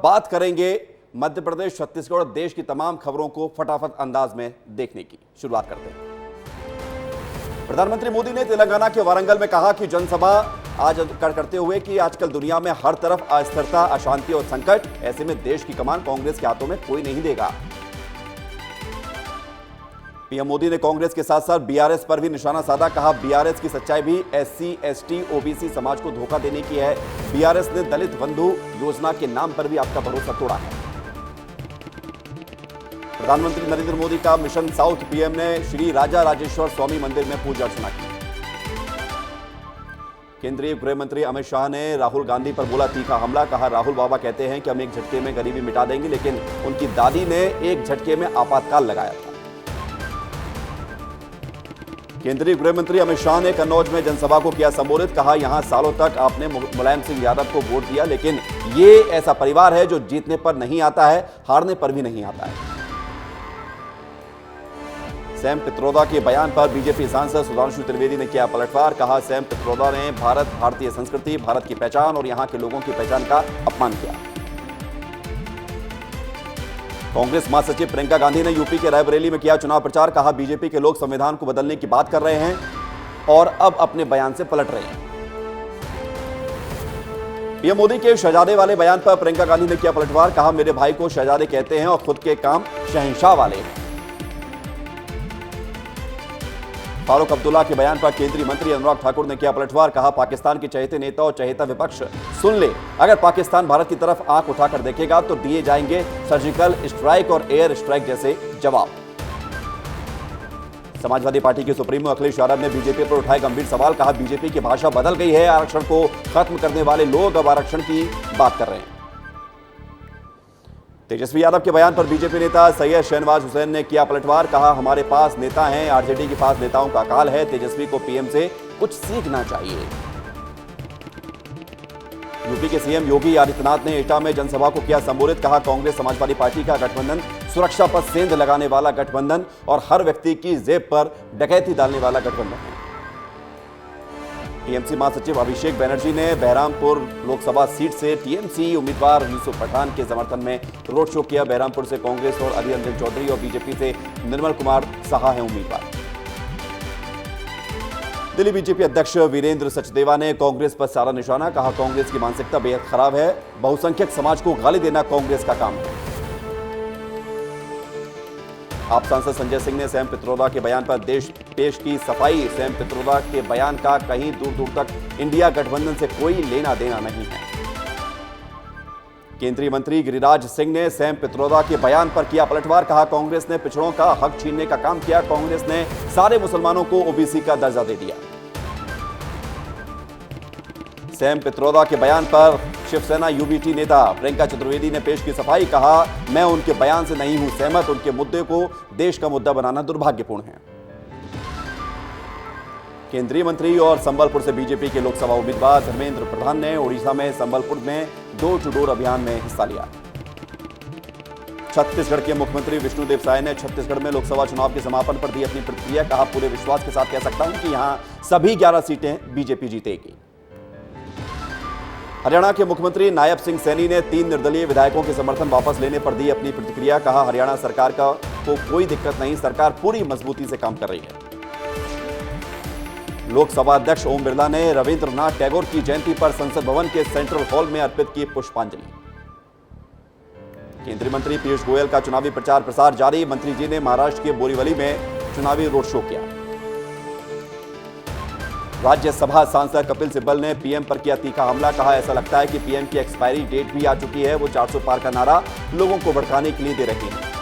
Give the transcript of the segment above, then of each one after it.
बात करेंगे मध्य प्रदेश, छत्तीसगढ़ और देश की तमाम खबरों को फटाफट अंदाज में देखने की। शुरुआत करते हैं। प्रधानमंत्री मोदी ने तेलंगाना के वारंगल में कहा कि जनसभा आज करते हुए कि आजकल दुनिया में हर तरफ अस्थिरता, अशांति और संकट, ऐसे में देश की कमान कांग्रेस के हाथों में कोई नहीं देगा। पीएम मोदी ने कांग्रेस के साथ साथ बीआरएस पर भी निशाना साधा। कहा, बीआरएस की सच्चाई भी एससी, एसटी, ओबीसी समाज को धोखा देने की है। बीआरएस ने दलित बंधु योजना के नाम पर भी आपका भरोसा तोड़ा है। प्रधानमंत्री नरेंद्र मोदी का मिशन साउथ, पीएम ने श्री राजा राजेश्वर स्वामी मंदिर में पूजा अर्चना की। केंद्रीय गृह मंत्री अमित शाह ने राहुल गांधी पर बोला तीखा हमला। कहा, राहुल बाबा कहते हैं कि हम एक झटके में गरीबी मिटा देंगे, लेकिन उनकी दादी ने एक झटके में आपातकाल लगाया था। केंद्रीय गृह मंत्री अमित शाह ने कन्नौज में जनसभा को किया संबोधित। कहा, यहां सालों तक आपने मुलायम सिंह यादव को वोट दिया, लेकिन ये ऐसा परिवार है जो जीतने पर नहीं आता है, हारने पर भी नहीं आता है। सैम पित्रोदा के बयान पर बीजेपी सांसद सुधांशु त्रिवेदी ने किया पलटवार। कहा, सैम पित्रोदा ने भारत, भारतीय संस्कृति, भारत की पहचान और यहां के लोगों की पहचान का अपमान किया। कांग्रेस महासचिव प्रियंका गांधी ने यूपी के रायबरेली में किया चुनाव प्रचार। कहा, बीजेपी के लोग संविधान को बदलने की बात कर रहे हैं और अब अपने बयान से पलट रहे हैं। पीएम मोदी के शहजादे वाले बयान पर प्रियंका गांधी ने किया पलटवार। कहा, मेरे भाई को शहजादे कहते हैं और खुद के काम शहंशाह वाले हैं। फारूक अब्दुल्ला के बयान पर केंद्रीय मंत्री अनुराग ठाकुर ने किया पलटवार। कहा, पाकिस्तान के चहेते नेता और चहेता विपक्ष सुन ले, अगर पाकिस्तान भारत की तरफ आंख उठाकर देखेगा तो दिए जाएंगे सर्जिकल स्ट्राइक और एयर स्ट्राइक जैसे जवाब। समाजवादी पार्टी के सुप्रीमो अखिलेश यादव ने बीजेपी पर उठाए गंभीर सवाल। कहा, बीजेपी की भाषा बदल गई है, आरक्षण को खत्म करने वाले लोग अब आरक्षण की बात कर रहे हैं। तेजस्वी यादव के बयान पर बीजेपी नेता सैयद शहनवाज हुसैन ने किया पलटवार। कहा, हमारे पास नेता हैं, आरजेडी के पास नेताओं का अकाल है, तेजस्वी को पीएम से कुछ सीखना चाहिए। यूपी के सीएम योगी आदित्यनाथ ने एटा में जनसभा को किया संबोधित। कहा, कांग्रेस समाजवादी पार्टी का गठबंधन सुरक्षा पर सेंध लगाने वाला गठबंधन और हर व्यक्ति की जेब पर डकैती डालने वाला गठबंधन है। टीएमसी महासचिव अभिषेक बनर्जी ने बहरामपुर लोकसभा सीट से टीएमसी उम्मीदवार यूसुफ पठान के समर्थन में रोड शो किया। बहरामपुर से कांग्रेस और अधीर रंजन चौधरी और बीजेपी से निर्मल कुमार साहा हैं उम्मीदवार। दिल्ली बीजेपी अध्यक्ष वीरेंद्र सचदेवा ने कांग्रेस पर साधा निशाना। कहा, कांग्रेस की मानसिकता बेहद खराब है, बहुसंख्यक समाज को गाली देना कांग्रेस का काम है। आप सांसद संजय सिंह ने सैम पित्रोदा के बयान पर देश की सफाई। सैम पित्रोदा के बयान का कहीं दूर दूर तक इंडिया गठबंधन से कोई लेना देना नहीं है। केंद्रीय मंत्री गिरिराज सिंह ने सैम पित्रोदा के बयान पर किया पलटवार। कहा, कांग्रेस ने पिछड़ों का हक छीनने का काम किया, कांग्रेस ने सारे मुसलमानों को ओबीसी का दर्जा दे दिया। सैम पित्रोदा के बयान पर शिवसेना यूबीटी नेता प्रियंका चतुर्वेदी ने पेश की सफाई। कहा, मैं उनके बयान से नहीं हूं सहमत, उनके मुद्दे को देश का मुद्दा बनाना दुर्भाग्यपूर्ण है। केंद्रीय मंत्री और संबलपुर से बीजेपी के लोकसभा उम्मीदवार धर्मेंद्र प्रधान ने ओडिशा में संबलपुर में डोर टू डोर अभियान में हिस्सा लिया। छत्तीसगढ़ के मुख्यमंत्री विष्णुदेव साय ने छत्तीसगढ़ में लोकसभा चुनाव के समापन पर दी अपनी प्रतिक्रिया। कहा, पूरे विश्वास के साथ कह सकता हूं कि यहां सभी 11 सीटें बीजेपी जीतेगी। हरियाणा के मुख्यमंत्री नायब सिंह सैनी ने 3 निर्दलीय विधायकों के समर्थन वापस लेने पर दी अपनी प्रतिक्रिया। कहा, हरियाणा सरकार को कोई दिक्कत नहीं, सरकार पूरी मजबूती से काम कर रही है। लोकसभा अध्यक्ष ओम बिरला ने रविंद्रनाथ टैगोर की जयंती पर संसद भवन के सेंट्रल हॉल में अर्पित की पुष्पांजलि। केंद्रीय मंत्री पीयूष गोयल का चुनावी प्रचार प्रसार जारी। मंत्री जी ने महाराष्ट्र के बोरीवली में चुनावी रोड शो किया। राज्यसभा सांसद कपिल सिब्बल ने पीएम पर किया तीखा हमला। कहा, ऐसा लगता है कि पीएम की एक्सपायरी डेट भी आ चुकी है, वो 400 पार का नारा लोगों को भड़काने के लिए दे रहे हैं।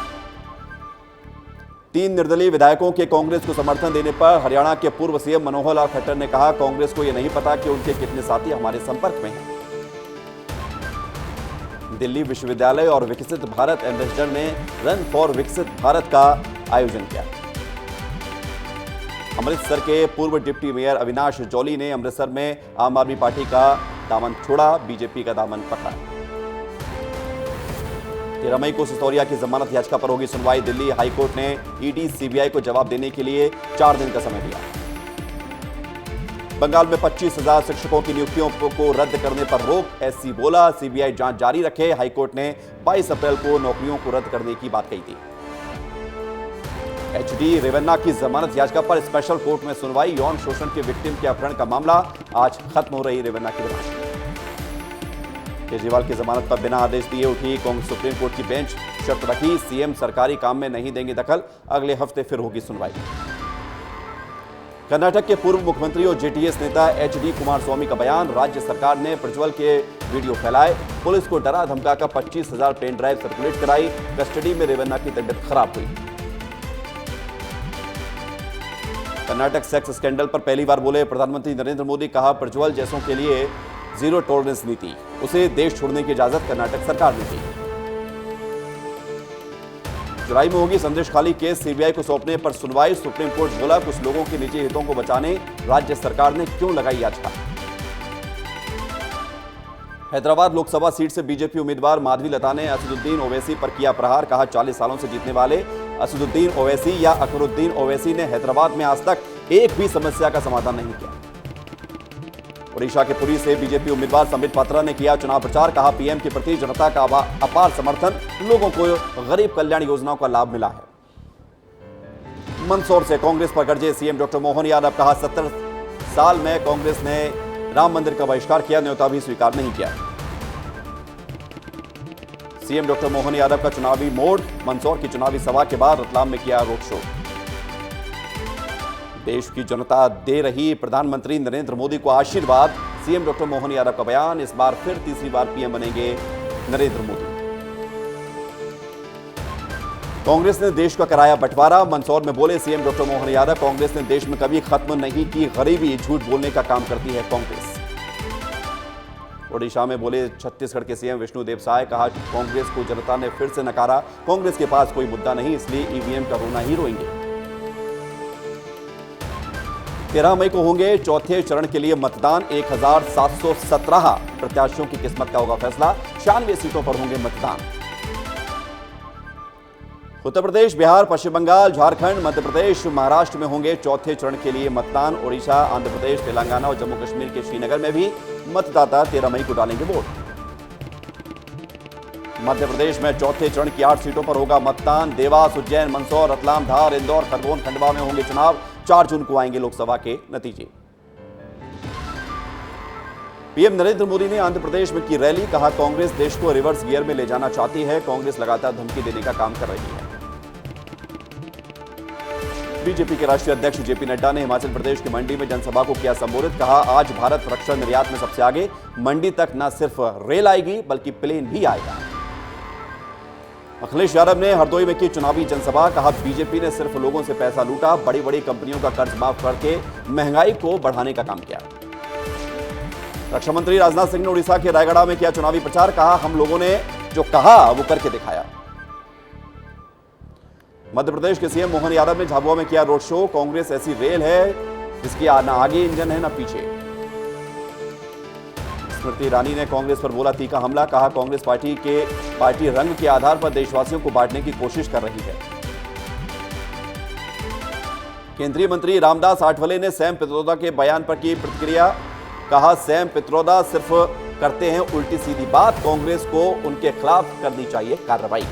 3 निर्दलीय विधायकों के कांग्रेस को समर्थन देने पर हरियाणा के पूर्व सीएम मनोहर लाल खट्टर ने कहा, कांग्रेस को यह नहीं पता कि उनके कितने साथी हमारे संपर्क में हैं। दिल्ली विश्वविद्यालय और विकसित भारत एम्बेसडर ने रन फॉर विकसित भारत का आयोजन किया। अमृतसर के पूर्व डिप्टी मेयर अविनाश जौली ने अमृतसर में आम आदमी पार्टी का दामन छोड़ा, बीजेपी का दामन पकड़ा। 13 मई को सिसोदिया की जमानत याचिका पर होगी सुनवाई। दिल्ली हाईकोर्ट ने ईडी सीबीआई को जवाब देने के लिए 4 दिन का समय दिया। बंगाल में 25,000 शिक्षकों की नियुक्तियों को रद्द करने पर रोक, एससी बोला सीबीआई जांच जारी रखे। हाईकोर्ट ने 22 अप्रैल को नौकरियों को रद्द करने की बात कही थी। एचडी रेवन्ना की जमानत याचिका पर स्पेशल कोर्ट में सुनवाई। यौन शोषण के विक्टिम के अपहरण का मामला आज खत्म हो रही रेवन्ना की जमानत। केजरीवाल की जमानत पर बिना आदेश दिए उठी कांग्रेस सुप्रीम कोर्ट की बेंच, शर्त रखी सीएम सरकारी काम में नहीं देंगे दखल, अगले हफ्ते फिर होगी सुनवाई। कर्नाटक के पूर्व मुख्यमंत्री और जेटीएस नेता एचडी कुमारस्वामी का बयान, राज्य सरकार ने प्रज्वल के वीडियो फैलाए, पुलिस को डरा धमकाकर 25,000 पेन ड्राइव सर्कुलेट कराई, कस्टडी में रेवन्ना की तबीयत खराब हुई। कर्नाटक सेक्स स्कैंडल पर पहली बार बोले प्रधानमंत्री नरेंद्र मोदी, कहा प्रज्वल जैसों के लिए जीरो टॉलरेंस नीति, उसे देश छोड़ने की इजाजत कर्नाटक सरकार ने दी। जुलाई में होगी संदेशखाली केस, सीबीआई को सौंपने पर सुनवाई। सुप्रीम कोर्ट बोला कुछ लोगों के निजी हितों को बचाने राज्य सरकार ने क्यों लगाई याचिका। हैदराबाद लोकसभा सीट से बीजेपी उम्मीदवार माधवी लता ने असदुद्दीन ओवैसी पर किया प्रहार, कहा 40 सालों से जीतने वाले असदुद्दीन ओवैसी या अकबरुद्दीन ओवैसी ने हैदराबाद में आज तक एक भी समस्या का समाधान नहीं किया। ओडिशा के पुरी से बीजेपी उम्मीदवार संबित पात्रा ने किया चुनाव प्रचार, कहा पीएम के प्रति जनता का अपार समर्थन, लोगों को गरीब कल्याण योजनाओं का लाभ मिला है। मंदसौर से कांग्रेस पर गरजे सीएम डॉक्टर मोहन यादव, कहा 70 साल में कांग्रेस ने राम मंदिर का बहिष्कार किया, न्योता भी स्वीकार नहीं किया। सीएम डॉक्टर मोहन यादव का चुनावी मोड़, मंदसौर की चुनावी सभा के बाद रतलाम में किया रोड शो। देश की जनता दे रही प्रधानमंत्री नरेंद्र मोदी को आशीर्वाद, सीएम डॉक्टर मोहन यादव का बयान, इस बार फिर तीसरी बार पीएम बनेंगे नरेंद्र मोदी। कांग्रेस ने देश का कराया बंटवारा, मंदसौर में बोले सीएम डॉक्टर मोहन यादव, कांग्रेस ने देश में कभी खत्म नहीं की गरीबी, झूठ बोलने का काम करती है कांग्रेस। ओडिशा में बोले छत्तीसगढ़ के सीएम विष्णुदेव साय, कहा कांग्रेस को जनता ने फिर से नकारा, कांग्रेस के पास कोई मुद्दा नहीं, इसलिए ईवीएम का रोना ही रोएंगे। 13 मई को होंगे चौथे चरण के लिए मतदान, 1717 प्रत्याशियों की किस्मत का होगा फैसला, 96 सीटों पर होंगे मतदान। उत्तर प्रदेश, बिहार, पश्चिम बंगाल, झारखंड, मध्य प्रदेश, महाराष्ट्र में होंगे चौथे चरण के लिए मतदान। ओडिशा, आंध्र प्रदेश, तेलंगाना और जम्मू कश्मीर के श्रीनगर में भी मतदाता 13 मई को डालेंगे वोट। मध्य प्रदेश में चौथे चरण की 8 सीटों पर होगा मतदान। देवास, उज्जैन, मंदसौर, रतलाम, धार, इंदौर, खरगोन, खंडवा में होंगे चुनाव। 4 जून को आएंगे लोकसभा के नतीजे। पीएम नरेंद्र मोदी ने आंध्र प्रदेश में की रैली, कहा कांग्रेस देश को रिवर्स गियर में ले जाना चाहती है, कांग्रेस लगातार धमकी देने का काम कर रही है। बीजेपी के राष्ट्रीय अध्यक्ष जेपी नड्डा ने हिमाचल प्रदेश के मंडी में जनसभा को किया संबोधित, कहा आज भारत रक्षा निर्यात में सबसे आगे, मंडी तक न सिर्फ रेल आएगी बल्कि प्लेन भी आएगा। अखिलेश यादव ने हरदोई में की चुनावी जनसभा, कहा बीजेपी ने सिर्फ लोगों से पैसा लूटा, बड़ी बड़ी कंपनियों का कर्ज माफ करके महंगाई को बढ़ाने का काम किया। रक्षा मंत्री राजनाथ सिंह ने उड़ीसा के रायगढ़ में किया चुनावी प्रचार, कहा हम लोगों ने जो कहा वो करके दिखाया। मध्य प्रदेश के सीएम मोहन यादव ने झाबुआ में किया रोड शो, कांग्रेस ऐसी रेल है जिसकी ना आगे इंजन है ना पीछे। स्मृति ईरानी ने कांग्रेस पर बोला तीखा हमला, कहा कांग्रेस पार्टी रंग के आधार पर देशवासियों को बांटने की कोशिश कर रही है। केंद्रीय मंत्री रामदास आठवले ने सैम पित्रोदा के बयान पर की प्रतिक्रिया, कहा सैम पित्रोदा सिर्फ करते हैं उल्टी सीधी बात, कांग्रेस को उनके खिलाफ करनी चाहिए कार्रवाई।